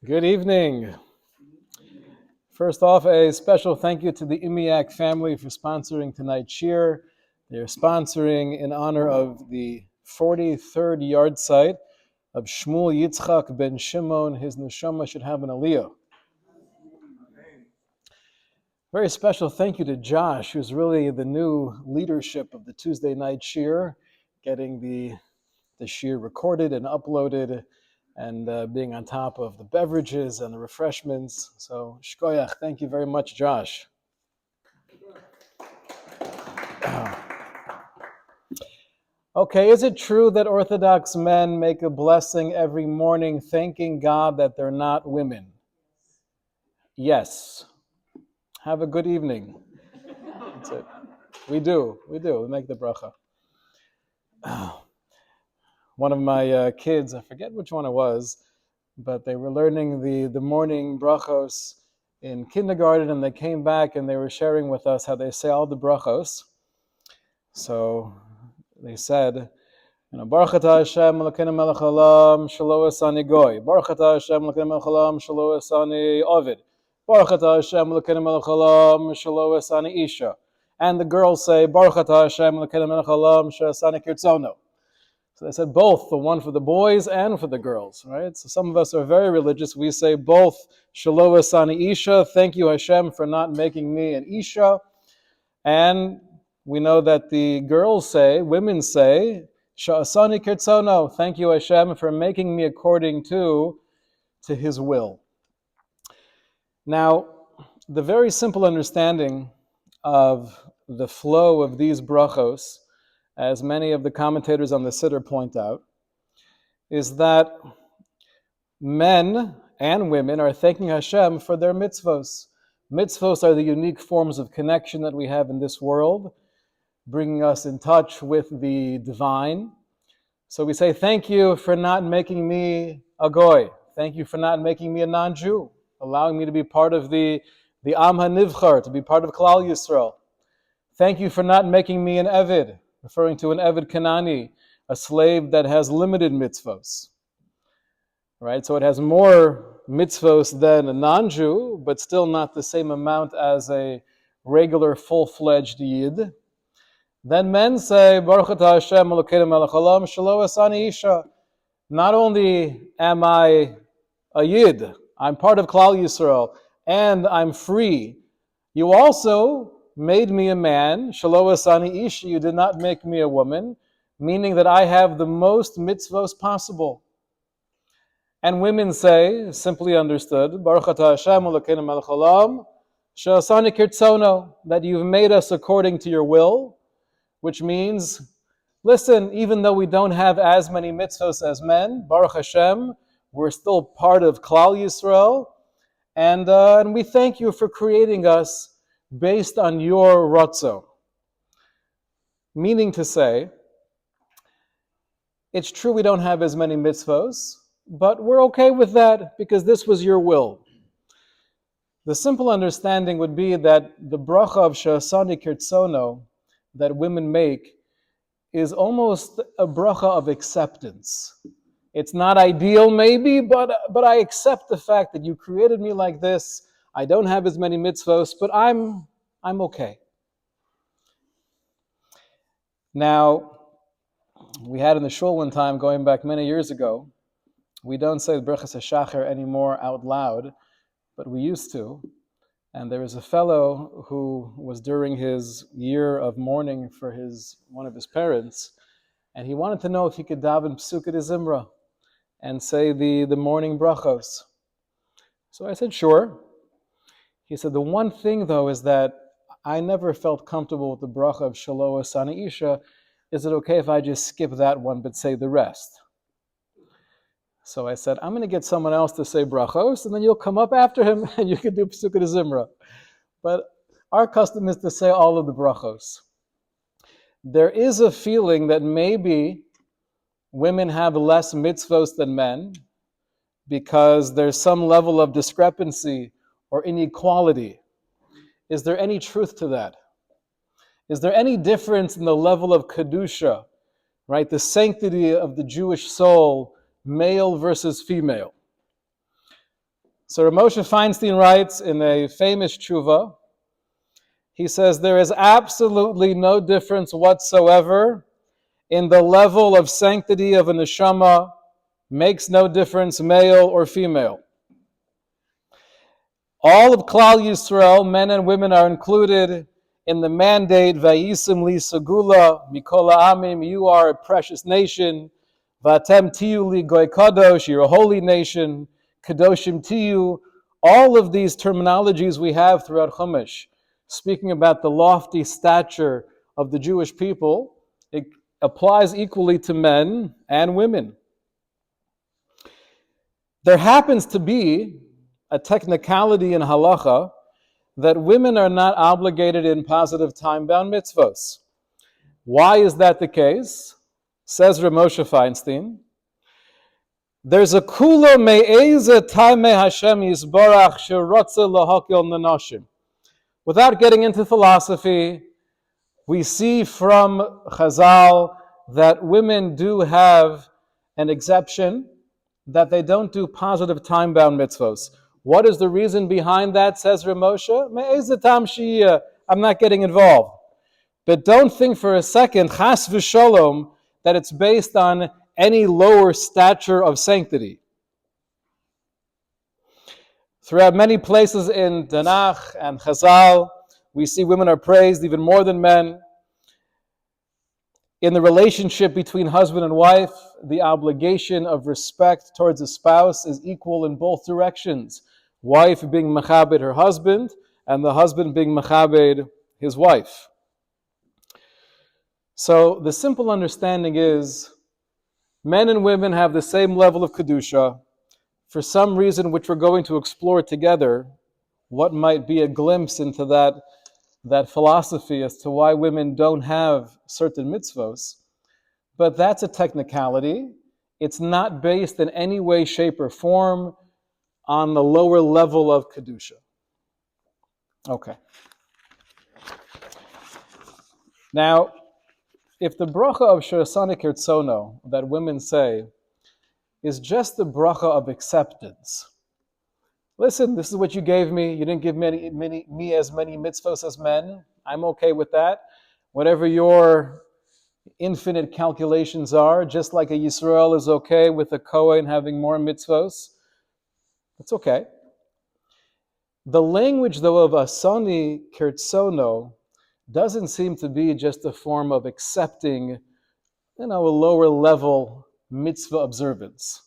Good evening. First off, a special thank you to the Imiak family for sponsoring tonight's Shiur. They're sponsoring in honor of the 43rd yard site of Shmuel Yitzchak ben Shimon. His neshama should have an aliyah. Very special thank you to Josh, who's really the new leadership of the Tuesday night Shiur, getting the Shiur recorded and uploaded, and being on top of the beverages and the refreshments. So, shkoyach, thank you very much, Josh. Okay, is it true that Orthodox men make a blessing every morning thanking God that they're not women? Yes. Have a good evening. That's it. We do. We make the bracha. One of my kids, I forget which one it was, but they were learning the morning brachos in kindergarten, and they came back and they were sharing with us how they say all the brachos. So they said, Baruch atah Hashem Elokeinu melech haolam shelo asani goy. Baruch atah Hashem Elokeinu melech haolam shelo asani ovid. Baruch atah Hashem Elokeinu melech haolam shelo asani isha. And the girls say, Baruch atah Hashem Elokeinu melech haolam shelo asani kirtzono. So they said both, the one for the boys and for the girls, right? So some of us are very religious. We say both, Shelo asani isha, thank you Hashem for not making me an isha. And we know that the girls say, women say, Sha'asani kirtzono, thank you Hashem for making me according to His will. Now, the very simple understanding of the flow of these brachos, as many of the commentators on the Siddur point out, is that men and women are thanking Hashem for their mitzvos. Mitzvos are the unique forms of connection that we have in this world, bringing us in touch with the divine. So we say, thank you for not making me a goy. Thank you for not making me a non-Jew, allowing me to be part of the Am HaNivchar, to be part of Klal Yisrael. Thank you for not making me an Evid, referring to an Evid Kanani, a slave that has limited mitzvos. Right? So it has more mitzvos than a non-Jew, but still not the same amount as a regular full-fledged Yid. Then men say, Baruch atah Hashem Elokeinu melech haolam shelo asani isha. Not only am I a Yid, I'm part of Klal Yisrael, and I'm free, you also made me a man, shelo asani isha, you did not make me a woman, meaning that I have the most mitzvos possible. And women say, simply understood, Baruch atah Hashem Elokeinu melech haolam she'asani kirtzono, that you've made us according to your will, which means, listen, even though we don't have as many mitzvos as men, Baruch Hashem, we're still part of Klal Yisrael, and we thank you for creating us based on your ratzo. Meaning to say, it's true we don't have as many mitzvos, but we're okay with that because this was your will. The simple understanding would be that the bracha of Sha'asani Kirtzono that women make is almost a bracha of acceptance. It's not ideal maybe, but I accept the fact that you created me like this. I don't have as many mitzvos, but I'm okay. Now, we had in the shul one time, going back many years ago, we don't say the brachas HaShachar anymore out loud, but we used to. And there was a fellow who was during his year of mourning for one of his parents, and he wanted to know if he could daven Psukei Zimra and say the morning brachos. So I said, sure. He said, the one thing though is that I never felt comfortable with the bracha of Shelo asani isha. Is it okay if I just skip that one but say the rest? So I said, I'm going to get someone else to say brachos, and then you'll come up after him and you can do Psukei Zimra. But our custom is to say all of the brachos. There is a feeling that maybe women have less mitzvos than men because there's some level of discrepancy or inequality. Is there any truth to that? Is there any difference in the level of kedusha, right? The sanctity of the Jewish soul, male versus female? So Moshe Feinstein writes in a famous tshuva, he says, there is absolutely no difference whatsoever in the level of sanctity of a neshama, makes no difference male or female. All of Klal Yisrael, men and women, are included in the mandate, Vayisim li segula, Mikol ha'amim, you are a precious nation, Vatem tiyu li goy kadosh, you're a holy nation, Kadoshim tiyu. All of these terminologies we have throughout Chumash, speaking about the lofty stature of the Jewish people, it applies equally to men and women. There happens to be a technicality in halacha that women are not obligated in positive time-bound mitzvos. Why is that the case? Says Rav Moshe Feinstein, there's a kula me'eze taimei Hashem yisbarach sherotze lahakil nanashim. Without getting into philosophy, we see from Chazal that women do have an exception, that they don't do positive time-bound mitzvos. What is the reason behind that, says Rav Moshe? Me'eze tam sheyeh, I'm not getting involved. But don't think for a second, chas v'sholom, that it's based on any lower stature of sanctity. Throughout many places in Tanakh and Chazal, we see women are praised even more than men. In the relationship between husband and wife, the obligation of respect towards a spouse is equal in both directions. Wife being mechabed her husband, and the husband being mechabed his wife. So the simple understanding is, men and women have the same level of kedusha. For some reason which we're going to explore together, what might be a glimpse into that philosophy as to why women don't have certain mitzvos. But that's a technicality. It's not based in any way, shape, or form on the lower level of kedusha. Okay. Now, if the bracha of Shirasana Kirtsono that women say is just the bracha of acceptance, listen, this is what you gave me. You didn't give me as many mitzvos as men. I'm okay with that. Whatever your infinite calculations are, just like a Yisrael is okay with a Kohen having more mitzvos, it's okay. The language, though, of Asani Kirtsono doesn't seem to be just a form of accepting, a lower level mitzvah observance.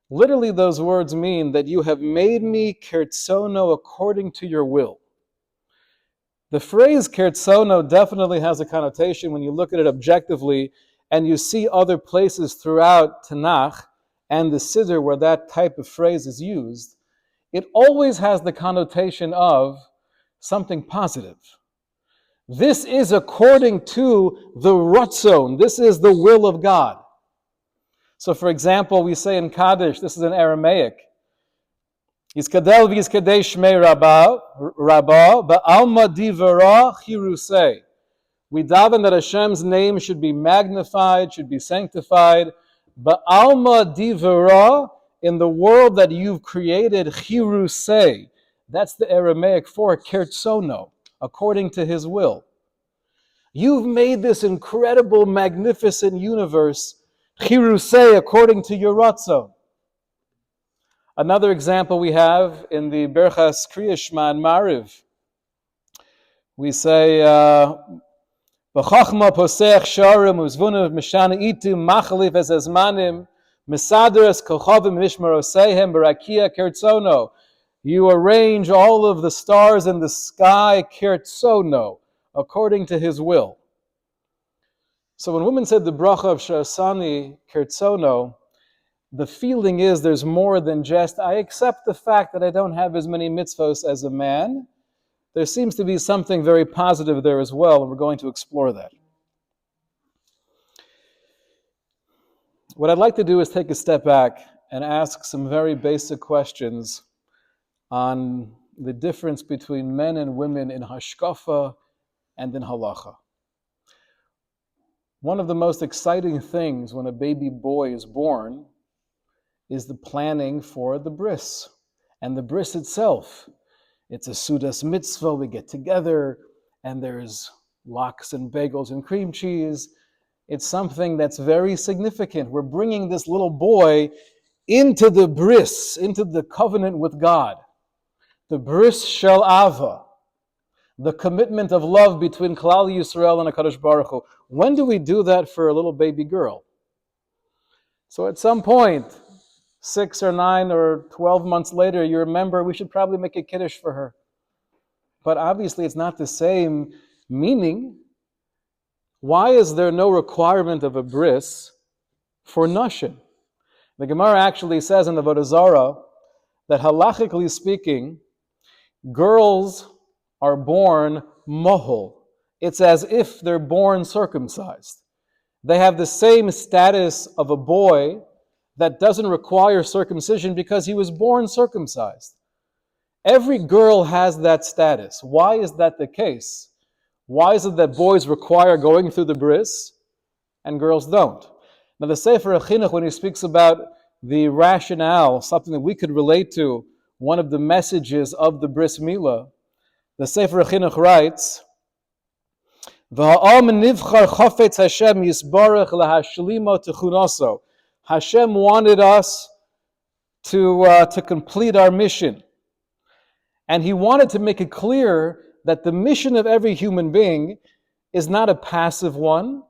Literally, those words mean that you have made me kertsono according to your will. The phrase kertsono definitely has a connotation when you look at it objectively, and you see other places throughout Tanakh and the Siddur where that type of phrase is used. It always has the connotation of something positive. This is according to the ratzon. This is the will of God. So, for example, we say in Kaddish, this is in Aramaic, Yiskadel v'yiskadei shmei Rabbah, ba'alma divara chirusei. We daven that Hashem's name should be magnified, should be sanctified. Ba'alma divara, in the world that you've created, chirusei. That's the Aramaic for kertsono, according to His will. You've made this incredible, magnificent universe, chirusei, according to your ratzon. Another example we have in the Berchas Kriya Shema and Mariv. We say, B'chachma posech sharim uzvunav mishana itim machalif es ezmanim misadres kochavim mishmaroseihem barakia kertsono. You arrange all of the stars in the sky kertsono, according to His will. So when women said the bracha of Shasani kertsono, the feeling is there's more than just, I accept the fact that I don't have as many mitzvos as a man. There seems to be something very positive there as well, and we're going to explore that. What I'd like to do is take a step back and ask some very basic questions on the difference between men and women in hashkafa and in halacha. One of the most exciting things when a baby boy is born is the planning for the bris And the bris itself, it's a sudas mitzvah. We get together and there's lox and bagels and cream cheese. It's something that's very significant. We're bringing this little boy into the bris, into the covenant with God. The bris shel ava, the commitment of love between Klal Yisrael and HaKadosh Baruch Hu. When do we do that for a little baby girl? So at some point, 6 or 9 or 12 months later, you remember we should probably make a kiddush for her. But obviously it's not the same meaning. Why is there no requirement of a bris for nashim? The Gemara actually says in the Avodah Zarah that halachically speaking, girls are born mohol. It's as if they're born circumcised. They have the same status of a boy that doesn't require circumcision because he was born circumcised. Every girl has that status. Why is that the case? Why is it that boys require going through the bris and girls don't? Now the Sefer HaChinuch, when he speaks about the rationale, something that we could relate to, one of the messages of the bris milah, the Sefer HaChinuch writes, Hashem wanted us to complete our mission. And He wanted to make it clear that the mission of every human being is not a passive one,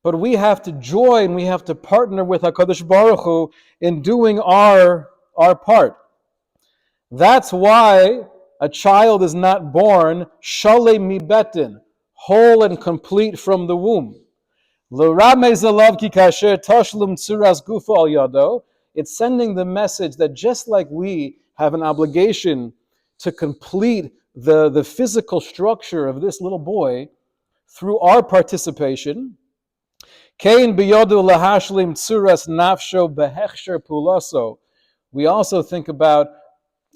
but we have to join, we have to partner with HaKadosh Baruch Hu in doing our part. That's why a child is not born shalei mibetin, whole and complete from the womb. It's sending the message that just like we have an obligation to complete the physical structure of this little boy through our participation, we also think about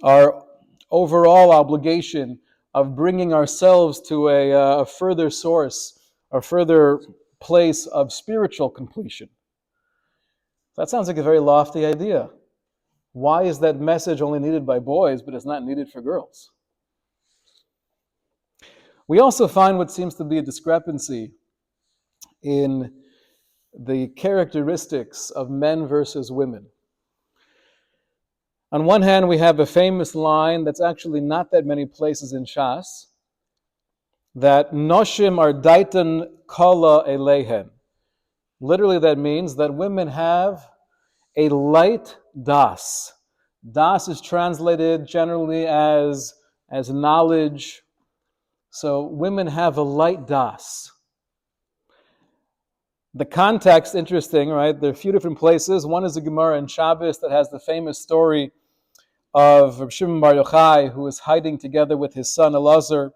our overall obligation of bringing ourselves to a further source, a further place of spiritual completion. That sounds like a very lofty idea. Why is that message only needed by boys, but it's not needed for girls? We also find what seems to be a discrepancy in the characteristics of men versus women. On one hand, we have a famous line that's actually not that many places in Shas, that noshim are daitan kala elehen. Literally that means that women have a light das. Das is translated generally as knowledge. So women have a light das. The context, interesting, right? There are a few different places. One is the Gemara in Shabbos that has the famous story of Reb Shimon Bar Yochai, who was hiding together with his son Elazar.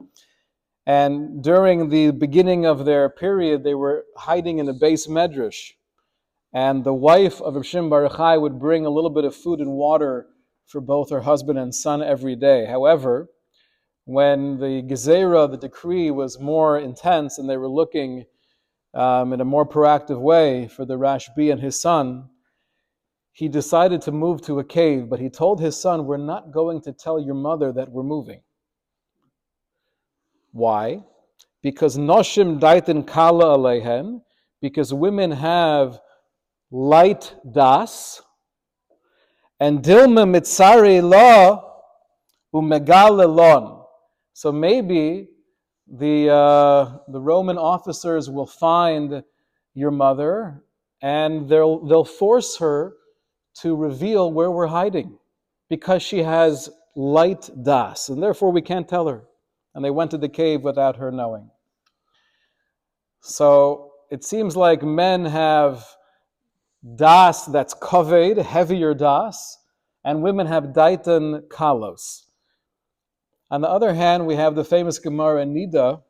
And during the beginning of their period, they were hiding in a base medrash. And the wife of Reb Shimon Bar Yochai would bring a little bit of food and water for both her husband and son every day. However, when the gezerah, the decree, was more intense and they were looking in a more proactive way for the Rashbi and his son, he decided to move to a cave, but he told his son, "We're not going to tell your mother that we're moving." Why? Because noshim daitin kala alehen, because women have light das, and dilma mitzari la umegale lon. So maybe the Roman officers will find your mother and they'll force her to reveal where we're hiding because she has light das, and therefore we can't tell her. And they went to the cave without her knowing. So it seems like men have das that's kaved, heavier das, and women have daitan kalos. On the other hand, we have the famous Gemara in Nida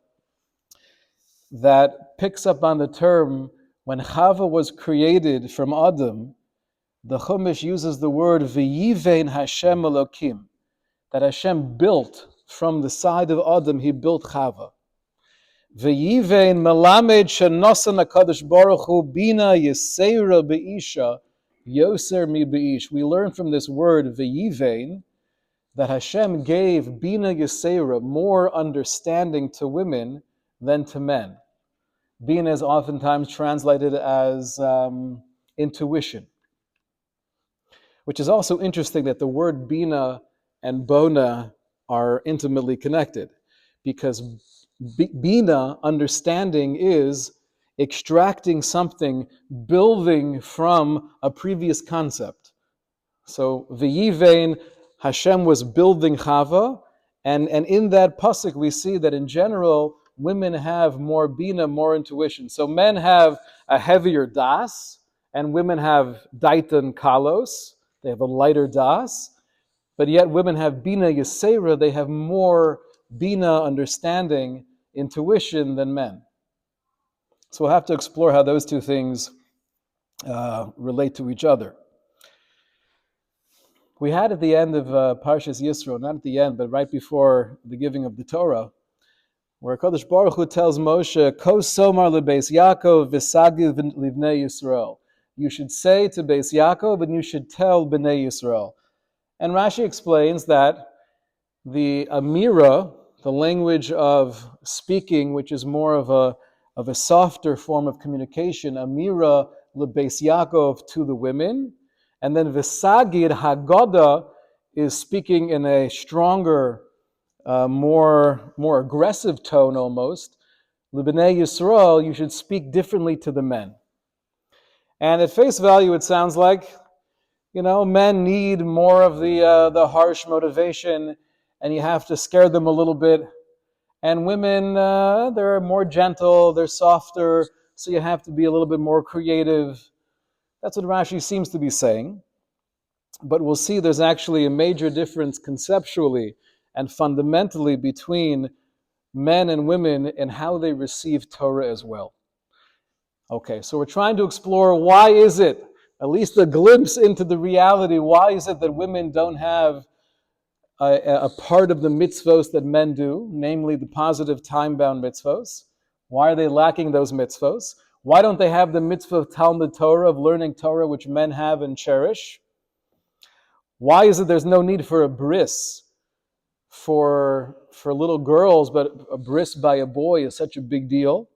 that picks up on the term when Chava was created from Adam. The Chumash uses the word v'yivein Hashem Elokim, that Hashem built from the side of Adam, He built Chava. V'yivein melamed shenosan HaKadosh Baruch Hu bina yeseira be'isha yoser mi be'ish. We learn from this word v'yivein that Hashem gave Bina Yisera more understanding to women than to men. Bina is oftentimes translated as intuition, which is also interesting that the word Bina and Bona are intimately connected, because Bina, understanding, is extracting something, building from a previous concept. So V'yivein, Hashem was building Chava, and in that pasuk we see that in general women have more bina, more intuition. So men have a heavier das, and women have daitan kalos. They have a lighter das, but yet women have bina yisera. They have more bina, understanding, intuition than men. So we'll have to explore how those two things relate to each other. We had at the end of Parshas Yisro, not at the end, but right before the giving of the Torah, where Kadosh Baruch Hu tells Moshe, "Kos somar lebeis Yaakov v'sagiv livnei Yisrael." You should say to Beis Yaakov, and you should tell Bnei Yisrael. And Rashi explains that the Amira, the language of speaking, which is more of a softer form of communication, Amira lebeis Yaakov, to the women, and then V'sagid Haggadah is speaking in a stronger, more aggressive tone almost. L'bnei Yisrael, you should speak differently to the men. And at face value, it sounds like, men need more of the harsh motivation, and you have to scare them a little bit. And women, they're more gentle, they're softer, so you have to be a little bit more creative. That's what Rashi seems to be saying. But we'll see there's actually a major difference conceptually and fundamentally between men and women in how they receive Torah as well. Okay, so we're trying to explore why is it, at least a glimpse into the reality, why is it that women don't have a part of the mitzvos that men do, namely the positive time-bound mitzvos? Why are they lacking those mitzvos? Why don't they have the mitzvah of Talmud Torah, of learning Torah, which men have and cherish? Why is it there's no need for a bris for little girls, but a bris by a boy is such a big deal?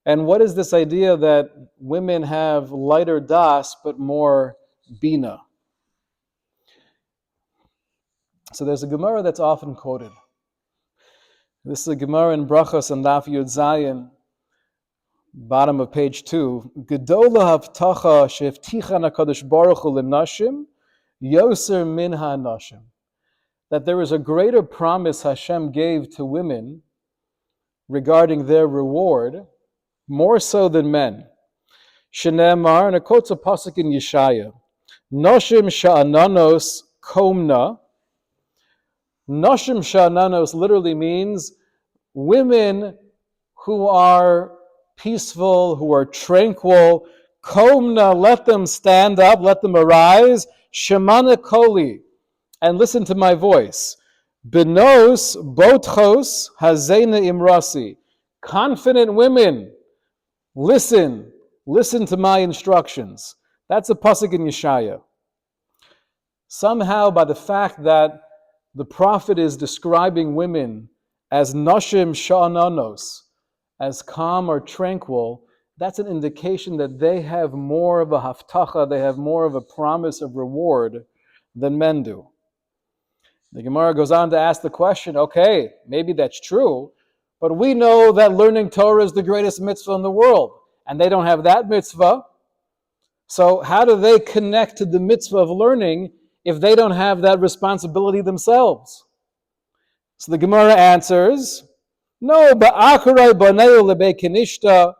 And what is this idea that women have lighter das, but more bina? So there's a Gemara that's often quoted. This is a Gemara in Brachos and Daf Yud Zayin, bottom of page 2. Gedola havtacha shevticha HaKadosh Baruch Hu lenashim yoser min ha'anashim. That there is a greater promise Hashem gave to women regarding their reward, more so than men. Shenemar, and it quotes a pasuk in Yeshaya, Noshim sha'ananos komna. Noshim sha'ananos literally means women who are peaceful, who are tranquil. Komna, let them stand up, let them arise. Shemana koli, and listen to my voice. Benos botchos hazena imrasi. Confident women, listen to my instructions. That's a pasuk in Yeshaya. Somehow, by the fact that the prophet is describing women as nashim sha'ananos, as calm or tranquil, that's an indication that they have more of a haftacha, they have more of a promise of reward than men do. The Gemara goes on to ask the question, okay, maybe that's true, but we know that learning Torah is the greatest mitzvah in the world, and they don't have that mitzvah. So how do they connect to the mitzvah of learning if they don't have that responsibility themselves? So the Gemara answers, no, ba'acharai baneu lebei kenishta,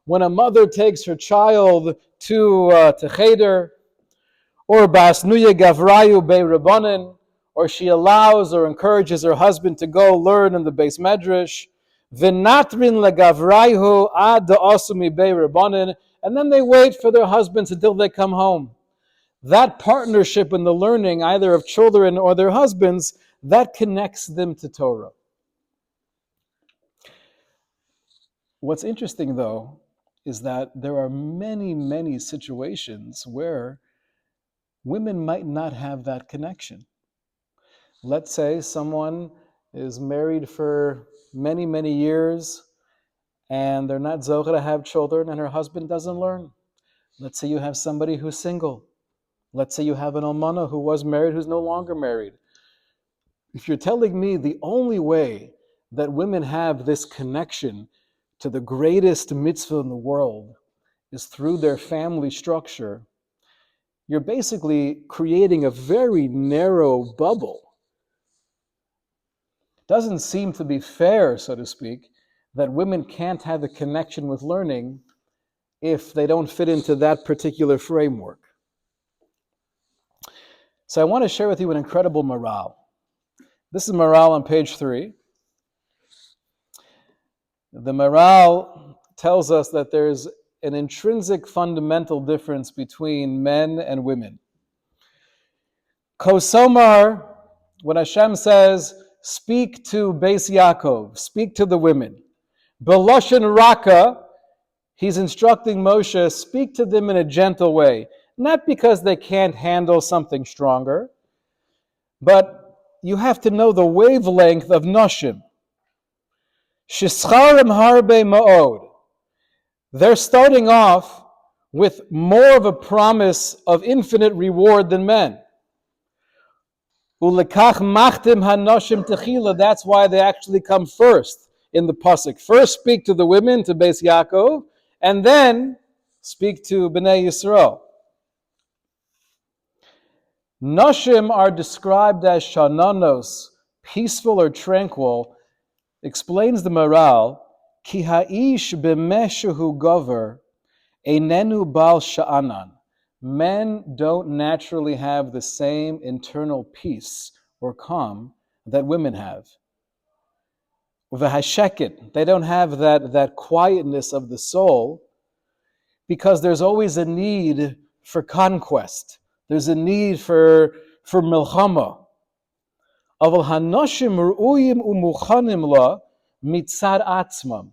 when a mother takes her child to cheder, or basnuya gavrayu bei rabbanin, or she allows or encourages her husband to go learn in the Beis Medrash, v'natrin legavrayhu ad da'asumi bei rabbanin, and then they wait for their husbands until they come home. That partnership in the learning, either of children or their husbands, that connects them to Torah. What's interesting, though, is that there are many, many situations where women might not have that connection. Let's say someone is married for many, many years and they're not zocheh to have children and her husband doesn't learn. Let's say you have somebody who's single. Let's say you have an almana who was married who's no longer married. If you're telling me the only way that women have this connection to the greatest mitzvah in the world is through their family structure, you're basically creating a very narrow bubble. Doesn't seem to be fair, so to speak, that women can't have a connection with learning if they don't fit into that particular framework. So I want to share with you an incredible morale. This is morale on page 3. The morale tells us that there's an intrinsic fundamental difference between men and women. Kosomar, when Hashem says, speak to Beis Yaakov, speak to the women. Beloshen Raka, he's instructing Moshe, speak to them in a gentle way. Not because they can't handle something stronger, but you have to know the wavelength of Noshim. Shischarim harbe ma'od. They're starting off with more of a promise of infinite reward than men. Ulekach machtim hanoshim techila. That's why they actually come first in the pasuk. First speak to the women, to Beis Yaakov, and then speak to Bnei Yisrael. Noshim are described as shananos, peaceful or tranquil. Explains the morale. Ki ha'ish b'meshuhu gover einenu bal sha'anan. Men don't naturally have the same internal peace or calm that women have. V'hasheket, they don't have that quietness of the soul because there's always a need for conquest. There's a need for milchama. Aval hanoshim ru'uyim umuchanim la mitzad atzmam.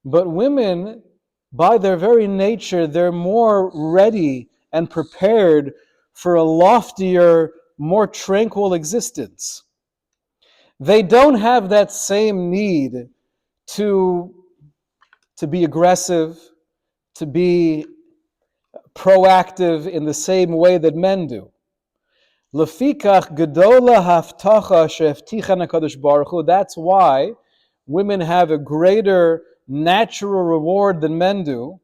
But women, by their very nature, they're more ready and prepared for a loftier, more tranquil existence. They don't have that same need to be aggressive, to be proactive in the same way that men do. Lefikach gedola haftacha she'efticha HaKadosh Baruch Hu. That's why women have a greater natural reward than men do,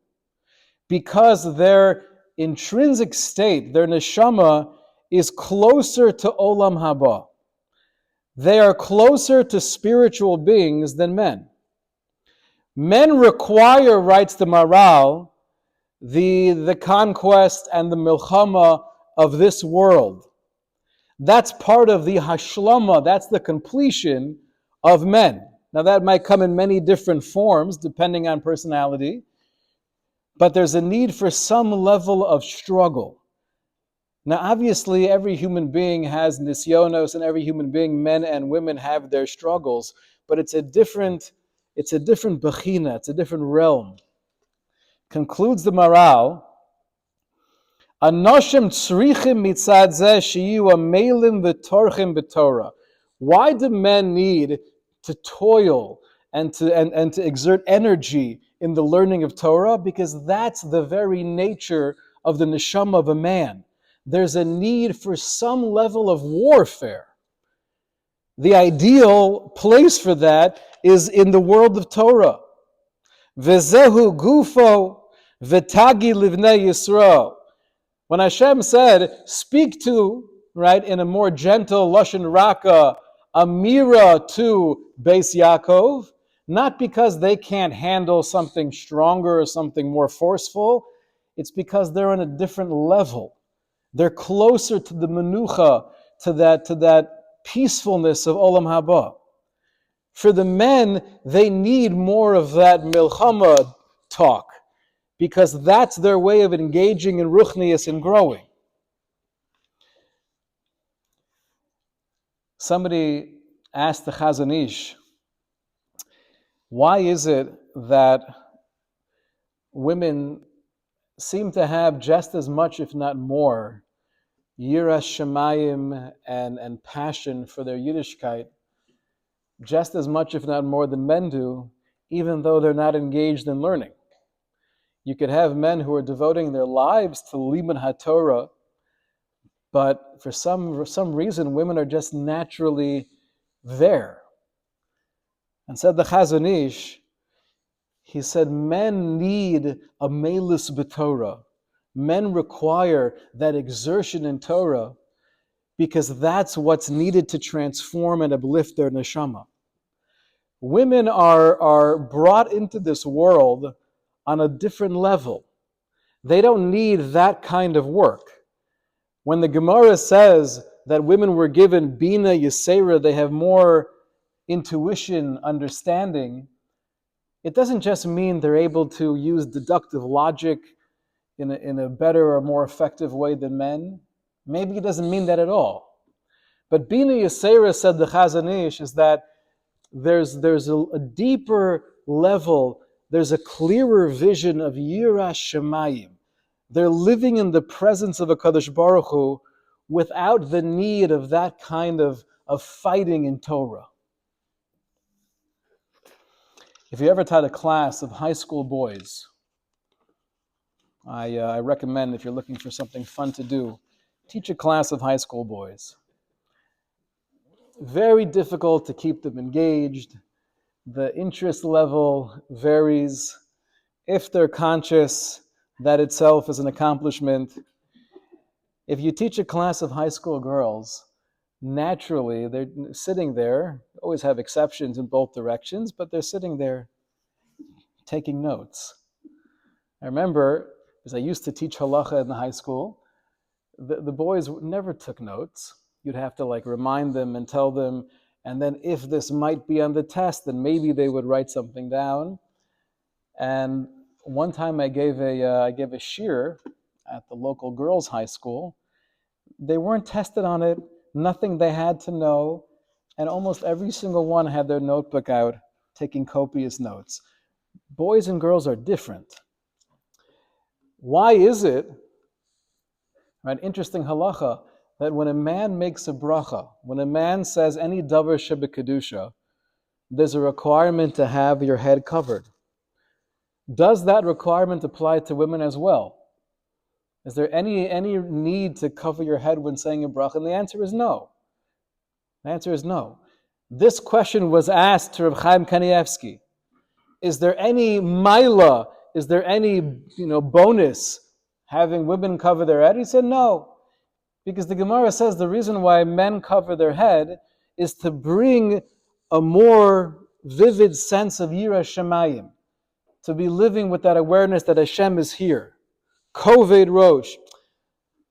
because their intrinsic state, their neshama, is closer to olam haba. They are closer to spiritual beings than men. Men require, writes the Maral, the conquest and the milchama of this world. That's part of the hashlama, that's the completion of men. Now that might come in many different forms depending on personality, but there's a need for some level of struggle. Now obviously every human being has nisyonos, and every human being, men and women, have their struggles, but it's a different bechina, it's a different realm. Concludes the Maral, Anoshim tzrichim mitzad zeh shiyu amelim v'torchim b'Torah. Why do men need to toil and to exert energy in the learning of Torah? Because that's the very nature of the neshama of a man. There's a need for some level of warfare. The ideal place for that is in the world of Torah. V'zehu gufo v'tagi livnei Yisrael. When Hashem said, speak to, right, in a more gentle Lashon Raka, Amira to Beis Yaakov, not because they can't handle something stronger or something more forceful, it's because they're on a different level. They're closer to the menucha, to that peacefulness of Olam Haba. For the men, they need more of that milchama talk, because that's their way of engaging in ruchnius and growing. Somebody asked the Chazon Ish, why is it that women seem to have just as much, if not more, yiras shamayim and passion for their Yiddishkeit just as much, if not more, than men do, even though they're not engaged in learning. You could have men who are devoting their lives to Limud HaTorah, but for some reason, women are just naturally there. And said the Chazon Ish, he said, men need a melus b'Torah. Men require that exertion in Torah because that's what's needed to transform and uplift their neshama. Women are brought into this world on a different level. They don't need that kind of work. When the Gemara says that women were given Bina Yisera, they have more intuition, understanding, it doesn't just mean they're able to use deductive logic in a better or more effective way than men. Maybe it doesn't mean that at all. But Bina Yisera, said the Chazon Ish, is that there's a deeper level, there's a clearer vision of Yiras Shamayim. They're living in the presence of a Kadosh Baruch Hu without the need of that kind of fighting in Torah. If you ever taught a class of high school boys, I recommend, if you're looking for something fun to do, teach a class of high school boys. Very difficult to keep them engaged. The interest level varies. If they're conscious, that itself is an accomplishment. If you teach a class of high school girls, naturally they're sitting there, always have exceptions in both directions, but they're sitting there taking notes. I remember, because I used to teach halacha in the high school, the boys never took notes. You'd have to remind them and tell them, and then if this might be on the test, then maybe they would write something down. And one time I gave a shiur at the local girls' high school. They weren't tested on it, nothing they had to know, and almost every single one had their notebook out, taking copious notes. Boys and girls are different. Why is it, right, interesting halacha, that when a man makes a bracha, when a man says any davar shebekadusha, there's a requirement to have your head covered. Does that requirement apply to women as well? Is there any need to cover your head when saying a bracha? And the answer is no. The answer is no. This question was asked to Reb Chaim Kanievsky. Is there any maila, is there any bonus having women cover their head? He said no. Because the Gemara says the reason why men cover their head is to bring a more vivid sense of Yiras Shamayim, to be living with that awareness that Hashem is here. Koved Rosh.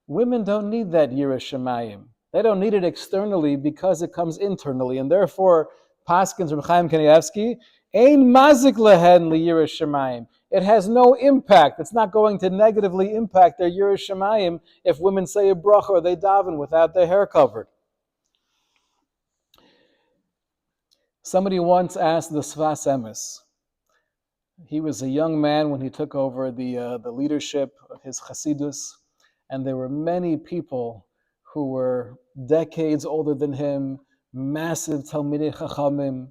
Women don't need that Yiras Shamayim. They don't need it externally because it comes internally. And therefore, Paskins from Chaim Kanievsky, Ein mazik lehen li Yiras Shamayim. It has no impact. It's not going to negatively impact their Yiras Shamayim if women say a bracha or they daven without their hair covered. Somebody once asked the Sfas Emes. He was a young man when he took over the leadership of his Chasidus, and there were many people who were decades older than him, massive Talmidei Chachamim,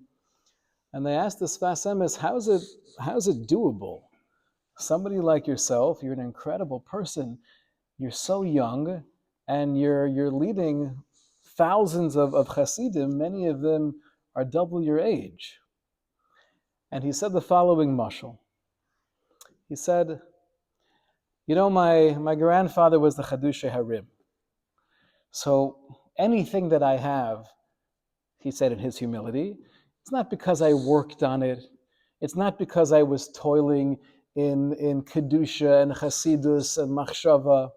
and they asked the Sfas Emes, how's it doable? Somebody like yourself, you're an incredible person, you're so young, and you're leading thousands of Hasidim, many of them are double your age. And he said the following mashal. He said, my grandfather was the Chadushay Harim. So anything that I have, he said in his humility, it's not because I worked on it. It's not because I was toiling in Kedusha and Chasidus and Machshava.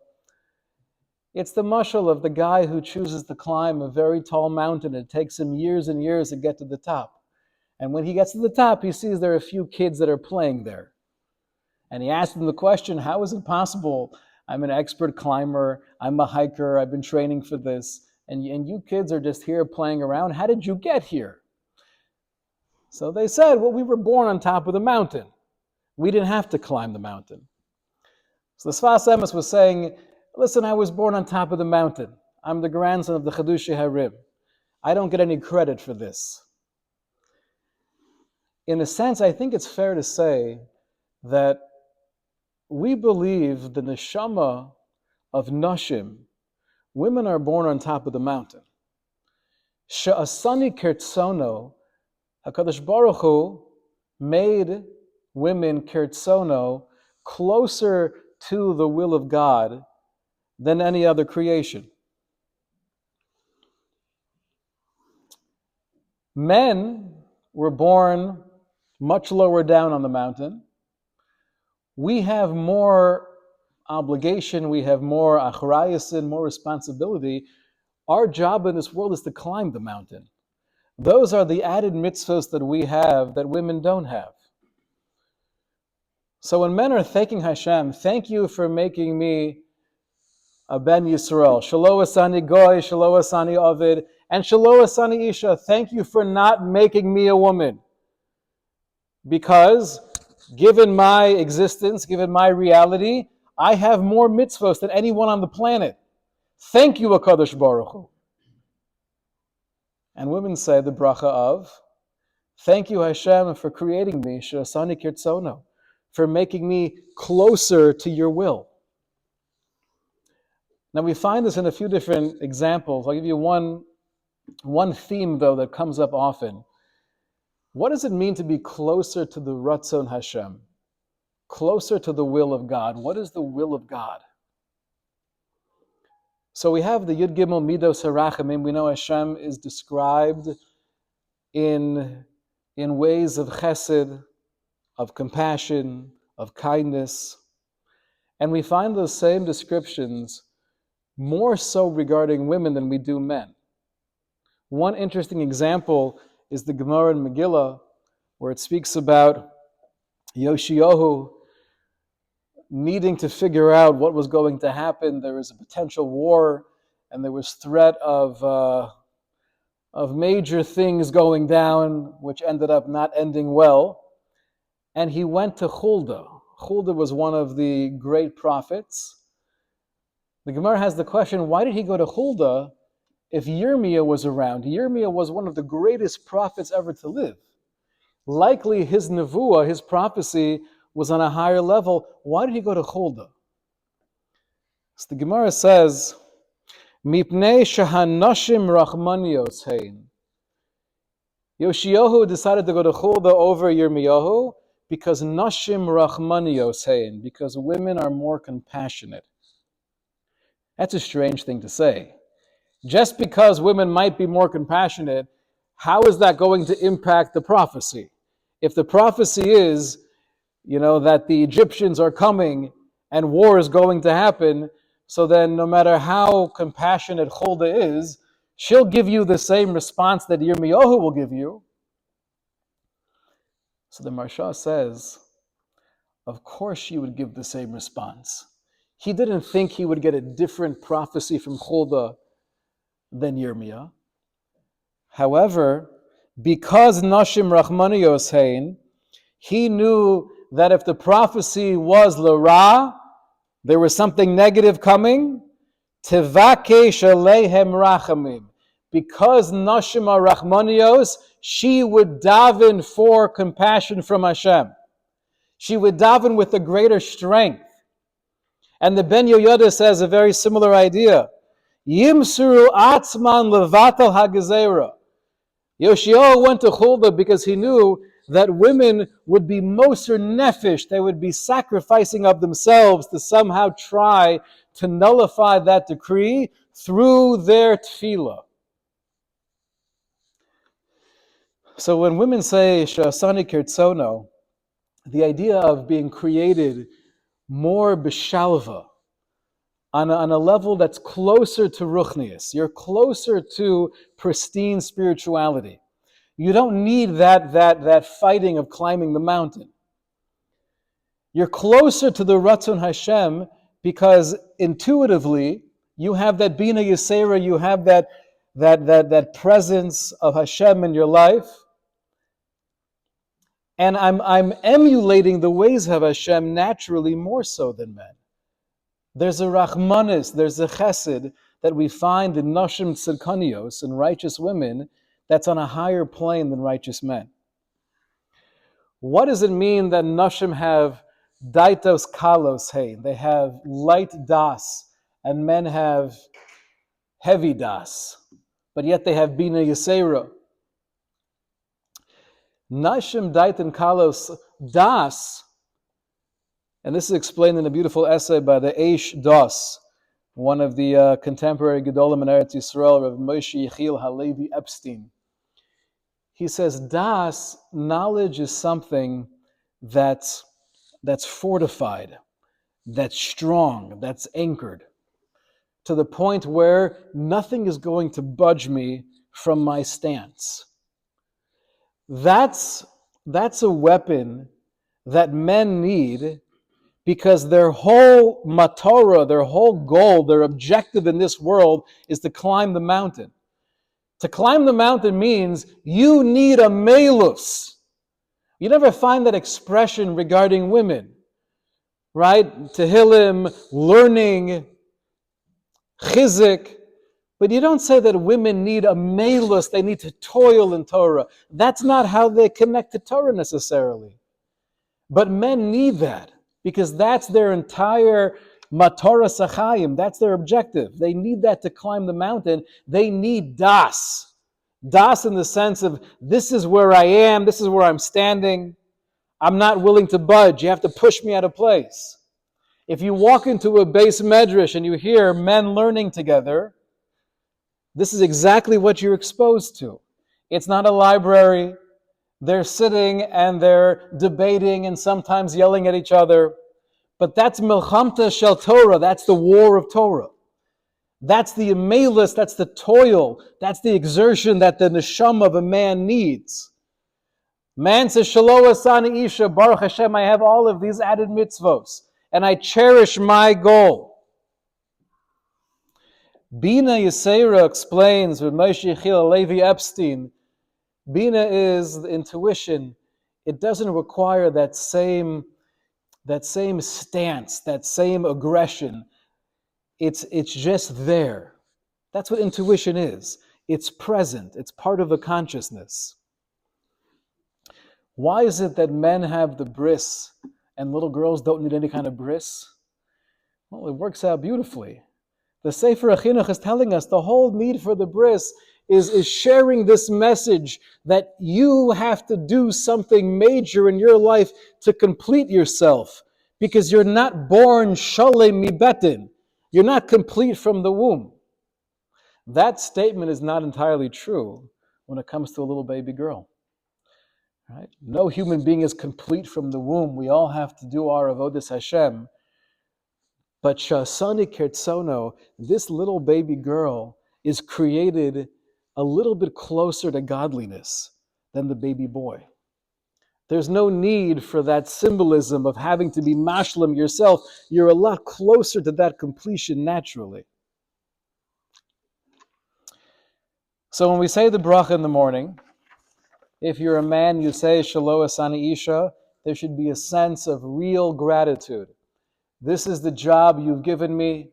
It's the mashal of the guy who chooses to climb a very tall mountain. It takes him years and years to get to the top. And when he gets to the top, he sees there are a few kids that are playing there. And he asked them the question, how is it possible? I'm an expert climber, I'm a hiker, I've been training for this, and you kids are just here playing around. How did you get here? So they said, well, we were born on top of the mountain. We didn't have to climb the mountain. So the Sfas Emes was saying, Listen, I was born on top of the mountain. I'm the grandson of the Chadushi Harim. I don't get any credit for this. In a sense, I think it's fair to say that we believe the neshama of nashim, women are born on top of the mountain. She'asani kertsono, HaKadosh Baruch Hu made women kertsono closer to the will of God than any other creation. Men were born much lower down on the mountain. We have more obligation, we have more achrayasin, more responsibility. Our job in this world is to climb the mountain. Those are the added mitzvahs that we have that women don't have. So when men are thanking Hashem, thank you for making me a ben Yisrael. Shelo asani goy, shelo asani ovid, and shelo asani isha. Thank you for not making me a woman. Because given my existence, given my reality, I have more mitzvahs than anyone on the planet. Thank you, HaKadosh Baruch Hu. And women say the bracha of, thank you, Hashem, for creating me, she'asani kirtzono, for making me closer to your will. Now we find this in a few different examples. I'll give you one theme, though, that comes up often. What does it mean to be closer to the Ratzon Hashem? Closer to the will of God. What is the will of God? So we have the Yud Gimel Midos HaRachamim. We know Hashem is described in ways of chesed, of compassion, of kindness. And we find those same descriptions more so regarding women than we do men. One interesting example is the Gemara in Megillah, where it speaks about Yoshiyahu needing to figure out what was going to happen. There was a potential war, and there was threat of major things going down, which ended up not ending well. And he went to Huldah. Huldah was one of the great prophets. The Gemara has the question, why did he go to Huldah if Yirmiyah was around? Yirmiyah was one of the greatest prophets ever to live. Likely his nevuah, his prophecy, was on a higher level. Why did he go to Huldah? So the Gemara says, Mipnei shahanashim rachmanios hein. Yoshiyahu decided to go to Huldah over Yirmiyahu because nashim rachmanios hein, because women are more compassionate. That's a strange thing to say. Just because women might be more compassionate, how is that going to impact the prophecy? If the prophecy is, that the Egyptians are coming and war is going to happen, so then no matter how compassionate Huldah is, she'll give you the same response that Yirmiyahu will give you. So the Marsha says, of course she would give the same response. He didn't think he would get a different prophecy from Huldah than Yirmiyah. However, because Nashim Rachmaniyos Hein, he knew that if the prophecy was Lara, there was something negative coming, Tevakesh Aleihem Rachamim. Because Nashim are Rachmaniyos, she would daven for compassion from Hashem. She would daven with a greater strength. And the Ben Yoyada says a very similar idea. Yimsuru atzman levatal hagezera. Yoshiyahu went to Huldah because he knew that women would be moser nefesh, they would be sacrificing of themselves to somehow try to nullify that decree through their tefillah. So when women say Shasani Kirtsono, the idea of being created more b'shalva, on a level that's closer to ruchnius, you're closer to pristine spirituality. You don't need that fighting of climbing the mountain. You're closer to the Ratzon Hashem because intuitively you have that Bina Yisera, you have that presence of Hashem in your life. And I'm emulating the ways of Hashem naturally more so than men. There's a rachmanis, there's a chesed that we find in nashim tzedkanios, in righteous women, that's on a higher plane than righteous men. What does it mean that nashim have daitos kalos hein? They have light das, and men have heavy das, but yet they have bina yisera. Nashim dait and kalos das, and this is explained in a beautiful essay by the Eish Das, one of the contemporary Gedolim in Eretz Yisrael, Rav Moshe Yechiel Halevi Epstein. He says, Das, knowledge is something that's fortified, that's strong, that's anchored, to the point where nothing is going to budge me from my stance. That's a weapon that men need, because their whole matorah, their whole goal, their objective in this world is to climb the mountain. To climb the mountain means you need a melus. You never find that expression regarding women, right? Tehillim, learning, chizik. But you don't say that women need a melus, they need to toil in Torah. That's not how they connect to Torah necessarily. But men need that, because that's their entire matorah sachayim. That's their objective. They need that to climb the mountain. They need das. Das in the sense of, this is where I am, this is where I'm standing. I'm not willing to budge. You have to push me out of place. If you walk into a base medrash and you hear men learning together, this is exactly what you're exposed to. It's not a library. They're sitting and they're debating and sometimes yelling at each other. But that's milchamta shel Torah. That's the war of Torah. That's the amelus, that's the toil, that's the exertion that the neshama of a man needs. Man says, Shelo asani isha, Baruch Hashem, I have all of these added mitzvos, and I cherish my goal. Bina Yisera explains with Moshe Yechiel Levi Epstein, Bina is the intuition. It doesn't require that same stance, that same aggression. It's just there. That's what intuition is. It's present. It's part of a consciousness. Why is it that men have the bris and little girls don't need any kind of bris? Well, it works out beautifully. The Sefer HaChinuch is telling us the whole need for the bris is sharing this message that you have to do something major in your life to complete yourself, because you're not born shalem mibetin. You're not complete from the womb. That statement is not entirely true when it comes to a little baby girl. Right? No human being is complete from the womb. We all have to do our avodas Hashem. But Shasani Kertsono, this little baby girl, is created a little bit closer to godliness than the baby boy. There's no need for that symbolism of having to be mashlim yourself. You're a lot closer to that completion naturally. So when we say the bracha in the morning, if you're a man, you say Shelo asani isha, there should be a sense of real gratitude. This is the job you've given me.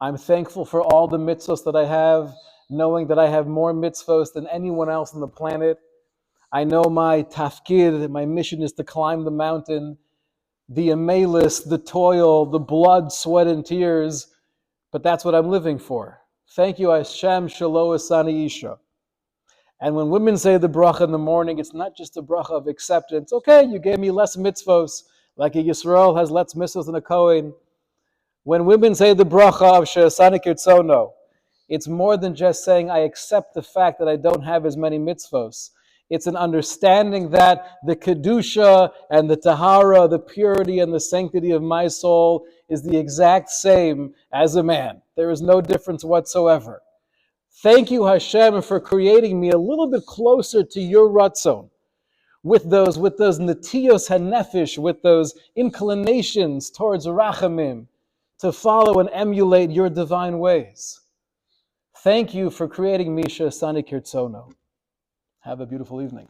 I'm thankful for all the mitzvos that I have, knowing that I have more mitzvos than anyone else on the planet. I know my tafkid, my mission is to climb the mountain, the amelis, the toil, the blood, sweat, and tears, but that's what I'm living for. Thank you, Hashem, Shelo asani isha. And when women say the bracha in the morning, it's not just a bracha of acceptance. Okay, you gave me less mitzvos, like a Yisrael has less mitzvos than a Kohen. When women say the bracha of She'asani Kirtzono, it's more than just saying, I accept the fact that I don't have as many mitzvos. It's an understanding that the Kedusha and the Tahara, the purity and the sanctity of my soul is the exact same as a man. There is no difference whatsoever. Thank you, Hashem, for creating me a little bit closer to your Ratzon, with those netiyos hanefesh, with those inclinations towards rachamim, to follow and emulate your divine ways. Thank you for creating me She'asani Kirtzono. Have a beautiful evening.